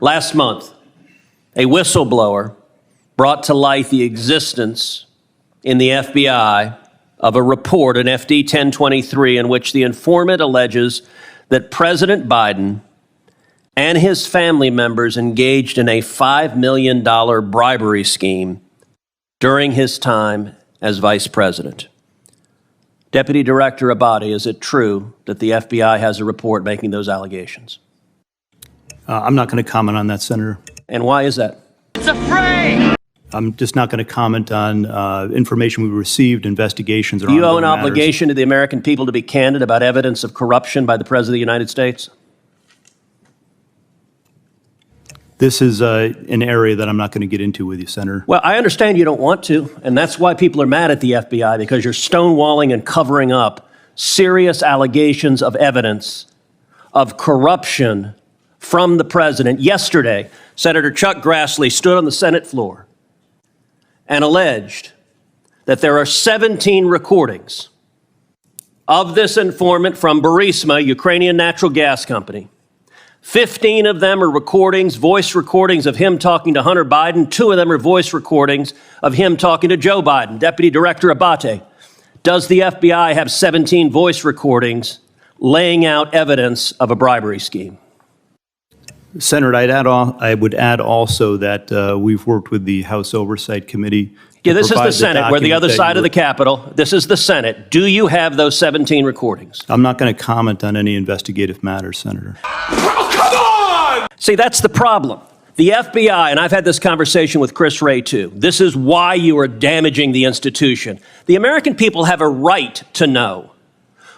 Last month, a whistleblower brought to light the existence in the FBI of a report, an FD 1023, in which the informant alleges that President Biden and his family members engaged in a $5 million bribery scheme during his time as vice president. Deputy Director Abate, is it true that the FBI has a report making those allegations? I'm not going to comment on that, Senator. And why is that? It's a frame! I'm just not going to comment on information we received, investigations. Do you owe an obligation to the American people to be candid about evidence of corruption by the President of the United States? This is an area that I'm not going to get into with you, Senator. Well, I understand you don't want to, and that's why people are mad at the FBI, because you're stonewalling and covering up serious allegations of evidence of corruption from the president. Yesterday, Senator Chuck Grassley stood on the Senate floor and alleged that there are 17 recordings of this informant from Burisma, Ukrainian natural gas company. 15 of them are recordings, voice recordings of him talking to Hunter Biden. 2 of them are voice recordings of him talking to Joe Biden. Deputy Director Abate, does the FBI have 17 voice recordings laying out evidence of a bribery scheme? Senator, I would add also that we've worked with the House Oversight Committee. Yeah, this is the Senate. We're the other side of the Capitol. This is the Senate. Do you have those 17 recordings? I'm not going to comment on any investigative matters, Senator. Oh, come on! See, that's the problem. The FBI, and I've had this conversation with Chris Wray too, this is why you are damaging the institution. The American people have a right to know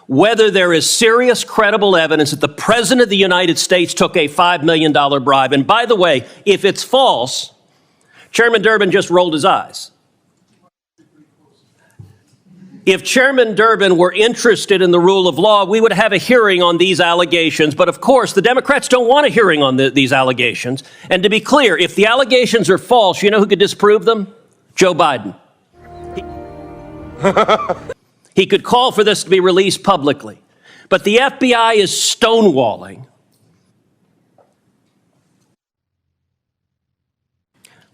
whether there is serious, credible evidence that the President of the United States took a $5 million bribe. And by the way, if it's false, Chairman Durbin just rolled his eyes. If Chairman Durbin were interested in the rule of law, we would have a hearing on these allegations. But of course, the Democrats don't want a hearing on these allegations. And to be clear, if the allegations are false, you know who could disprove them? Joe Biden. He could call for this to be released publicly. But the FBI is stonewalling.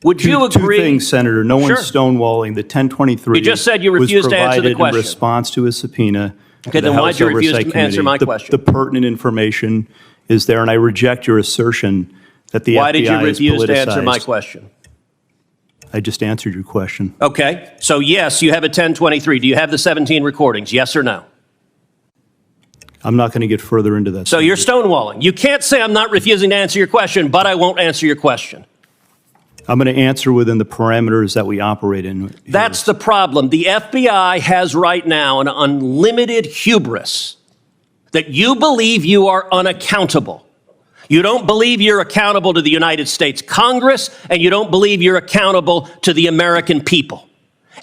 Would you agree? 2 things, Senator. No one's stonewalling. The 1023 you just said you refused to answer the question. In response to a subpoena. Okay, then why'd you refuse to answer my question? The pertinent information is there, and I reject your assertion that the FBI is politicized. Why did you refuse to answer my question? I just answered your question. Okay, so yes, you have a 1023. Do you have the 17 recordings, yes or no? I'm not going to get further into that. So you're stonewalling. You can't say I'm not refusing to answer your question, but I won't answer your question. I'm going to answer within the parameters that we operate in. Here. That's the problem. The FBI has right now an unlimited hubris that you believe you are unaccountable. You don't believe you're accountable to the United States Congress, and you don't believe you're accountable to the American people.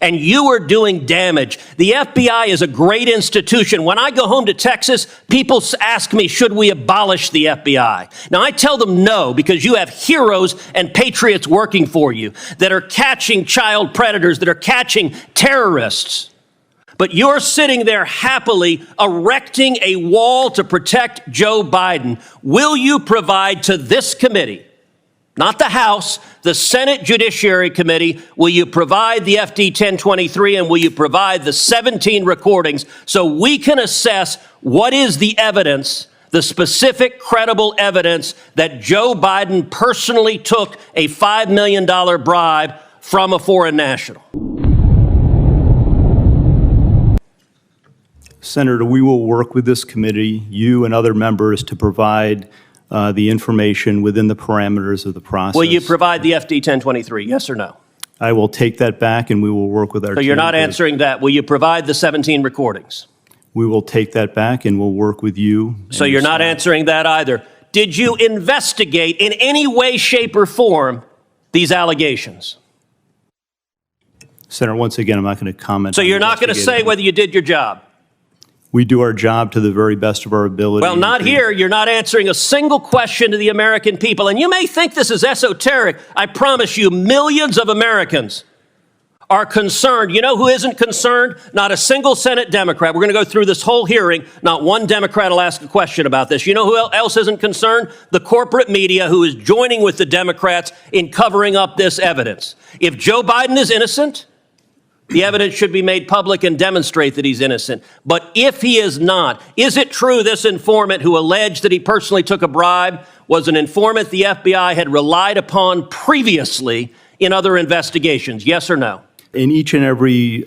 And you are doing damage. The FBI is a great institution. When I go home to Texas, people ask me, should we abolish the FBI? Now, I tell them no, because you have heroes and patriots working for you that are catching child predators, that are catching terrorists. But you're sitting there happily erecting a wall to protect Joe Biden. Will you provide to this committee, not the House, the Senate Judiciary Committee, will you provide the FD 1023 and will you provide the 17 recordings so we can assess what is the evidence, the specific credible evidence that Joe Biden personally took a $5 million bribe from a foreign national? Senator, we will work with this committee, you and other members, to provide the information within the parameters of the process. Will you provide the FD 1023, yes or no? I will take that back and we will work with our So team. you're not answering that. Will you provide the 17 recordings? We will take that back and we'll work with you. So you're not answering that either. Did you investigate in any way, shape, or form these allegations? Senator, once again, I'm not going to comment. So you're not going to say whether you did your job? We do our job to the very best of our ability. Well, not here. You're not answering a single question to the American people. And you may think this is esoteric. I promise you, millions of Americans are concerned. You know who isn't concerned? Not a single Senate Democrat. We're going to go through this whole hearing. Not one Democrat will ask a question about this. You know who else isn't concerned? The corporate media, who is joining with the Democrats in covering up this evidence. If Joe Biden is innocent, the evidence should be made public and demonstrate that he's innocent. But if he is not, is it true this informant who alleged that he personally took a bribe was an informant the FBI had relied upon previously in other investigations? Yes or no? In each and every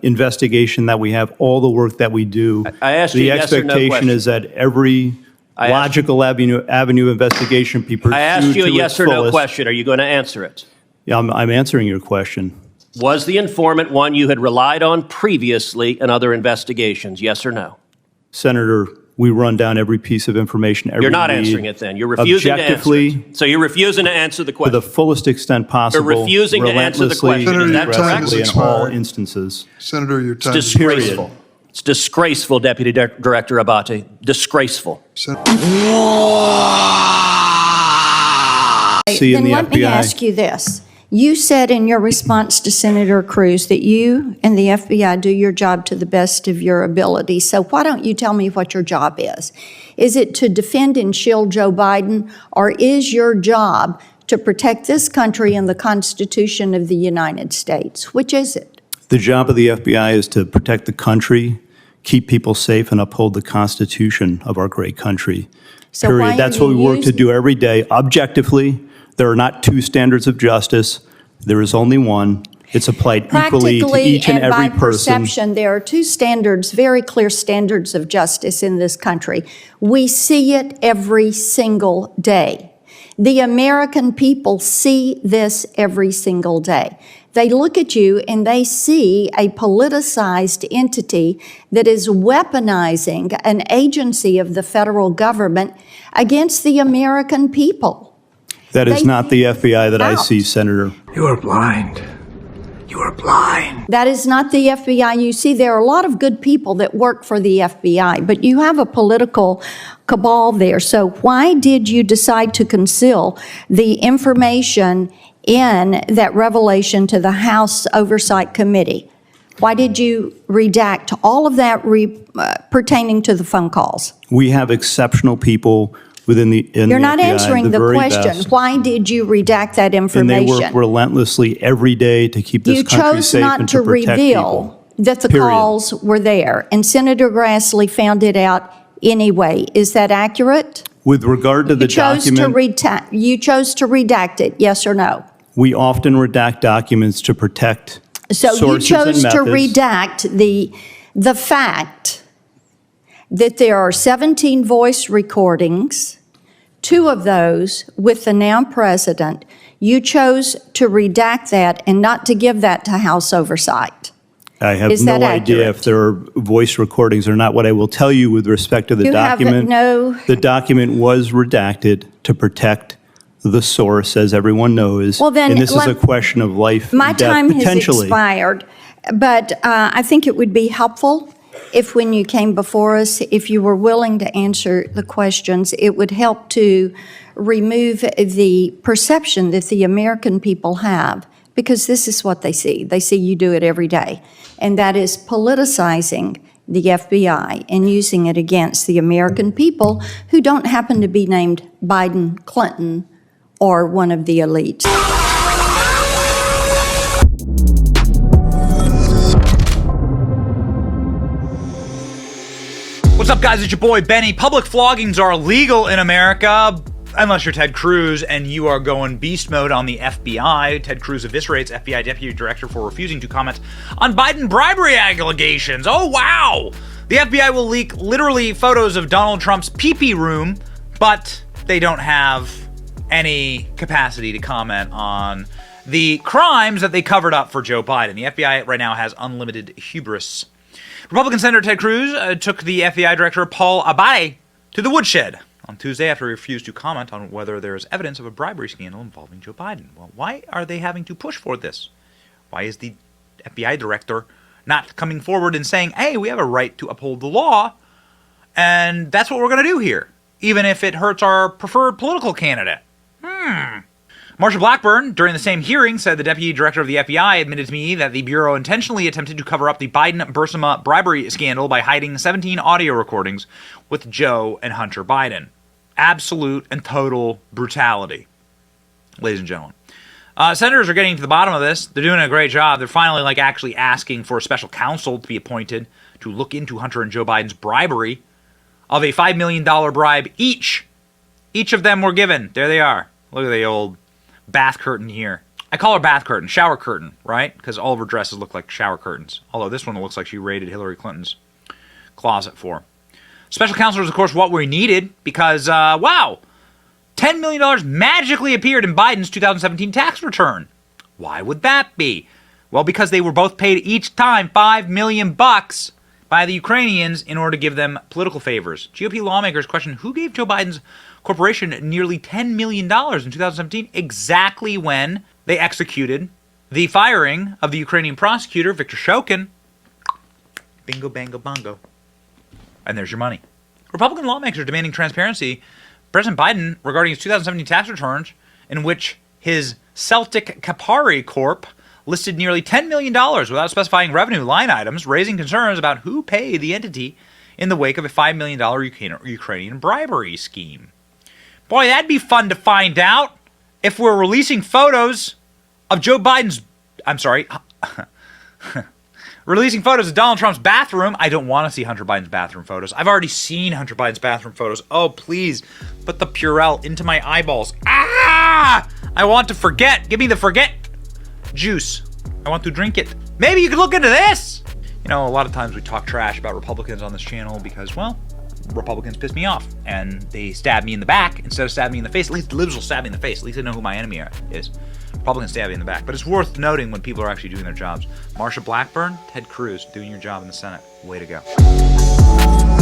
investigation that we have, all the work that we do, I asked you the a yes or no expectation question. is that every logical avenue of investigation be pursued I asked you a to yes its or no fullest. question. Are you going to answer it? Yeah, I'm answering your question. Was the informant one you had relied on previously in other investigations? Yes or no? Senator, we run down every piece of information, every You're not lead, answering it then. You're refusing to answer objectively, it. So you're refusing to answer the to question. the fullest extent possible, You're refusing to answer the relentlessly, question. Is that aggressively correct? in all instances. Senator, your time It's is disgraceful. It's disgraceful, Deputy Director Abate. Disgraceful. See in Then the let me FBI. ask you this. You said in your response to Senator Cruz that you and the FBI do your job to the best of your ability. So why don't you tell me what your job is? Is it to defend and shield Joe Biden, or is your job to protect this country and the Constitution of the United States? Which is it? The job of the FBI is to protect the country, keep people safe, and uphold the Constitution of our great country. So why Period. are That's you what we work to using- do every day, objectively. There are not two standards of justice. There is only one. It's applied equally to Practically each and every and by person. perception, there are two standards, very clear standards of justice in this country. We see it every single day. The American people see this every single day. They look at you and they see a politicized entity that is weaponizing an agency of the federal government against the American people. That is They not the FBI that I out. see, Senator. You are blind. You are blind. That is not the FBI. You see, there are a lot of good people that work for the FBI, but you have a political cabal there. So why did you decide to conceal the information in that revelation to the House Oversight Committee? Why did you redact all of that pertaining to the phone calls? We have exceptional people within the in You're the not FBI, answering the very question. best. Why did you redact that And they information? work relentlessly every day to keep this You country chose safe not and to to protect reveal people. that the Period. calls were there, and Senator Grassley found it out anyway. Is that accurate? With regard to the You chose document, you chose to redact it, yes or no? we often redact documents to protect So you sources chose and to methods. redact the fact that there are 17 voice recordings, 2 of those with the now president. You chose to redact that and not to give that to House Oversight. I have Is no that idea accurate? if there are voice recordings or not. What I will tell you with respect to the You have document, no- the document was redacted to protect the source, as everyone knows. Well, then and this is let- a question of life My and death, time has potentially. expired, but I think it would be helpful if when you came before us, if you were willing to answer the questions, it would help to remove the perception that the American people have, because this is what they see. They see you do it every day, and that is politicizing the FBI and using it against the American people who don't happen to be named Biden, Clinton, or one of the elites. What's up, guys? It's your boy Benny. Public floggings are legal in America, unless you're Ted Cruz and you are going beast mode on the FBI. Ted Cruz eviscerates FBI deputy director for refusing to comment on Biden bribery allegations. Oh, wow! The FBI will leak literally photos of Donald Trump's pee-pee room, but they don't have any capacity to comment on the crimes that they covered up for Joe Biden. The FBI right now has unlimited hubris. Republican Senator Ted Cruz took the FBI Director Paul Abate to the woodshed on Tuesday after he refused to comment on whether there is evidence of a bribery scandal involving Joe Biden. Well, why are they having to push for this? Why is the FBI Director not coming forward and saying, hey, we have a right to uphold the law, and that's what we're going to do here, even if it hurts our preferred political candidate? Marsha Blackburn, during the same hearing, said the deputy director of the FBI admitted to me that the Bureau intentionally attempted to cover up the Biden-Burisma bribery scandal by hiding 17 audio recordings with Joe and Hunter Biden. Absolute and total brutality, ladies and gentlemen. Senators are getting to the bottom of this. They're doing a great job. They're finally actually asking for a special counsel to be appointed to look into Hunter and Joe Biden's bribery of a $5 million bribe each. Each of them were given. There they are. Look at the old bath curtain here. I call her bath curtain, shower curtain, right? Because all of her dresses look like shower curtains. Although this one looks like she raided Hillary Clinton's closet for. Special counsel is, of course, what we needed because, wow, $10 million magically appeared in Biden's 2017 tax return. Why would that be? Well, because they were both paid each time $5 million by the Ukrainians in order to give them political favors. GOP lawmakers question who gave Joe Biden's corporation nearly $10 million in 2017, exactly when they executed the firing of the Ukrainian prosecutor, Viktor Shokin. Bingo, bango, bongo. And there's your money. Republican lawmakers are demanding transparency. President Biden regarding his 2017 tax returns, in which his Celtic Kapari Corp listed nearly $10 million without specifying revenue line items, raising concerns about who paid the entity in the wake of a $5 million Ukrainian bribery scheme. Boy, that'd be fun to find out if we're releasing photos of Joe Biden's... I'm sorry. Releasing photos of Donald Trump's bathroom. I don't want to see Hunter Biden's bathroom photos. I've already seen Hunter Biden's bathroom photos. Oh, please, put the Purell into my eyeballs. Ah! I want to forget. Give me the forget juice. I want to drink it. Maybe you could look into this. You know, a lot of times we talk trash about Republicans on this channel because, well, Republicans piss me off and they stab me in the back instead of stabbing me in the face. At least the libs will stab me in the face. At least I know who my enemy is. Republicans stab me in the back. But it's worth noting when people are actually doing their jobs. Marsha Blackburn, Ted Cruz, doing your job in the Senate. Way to go.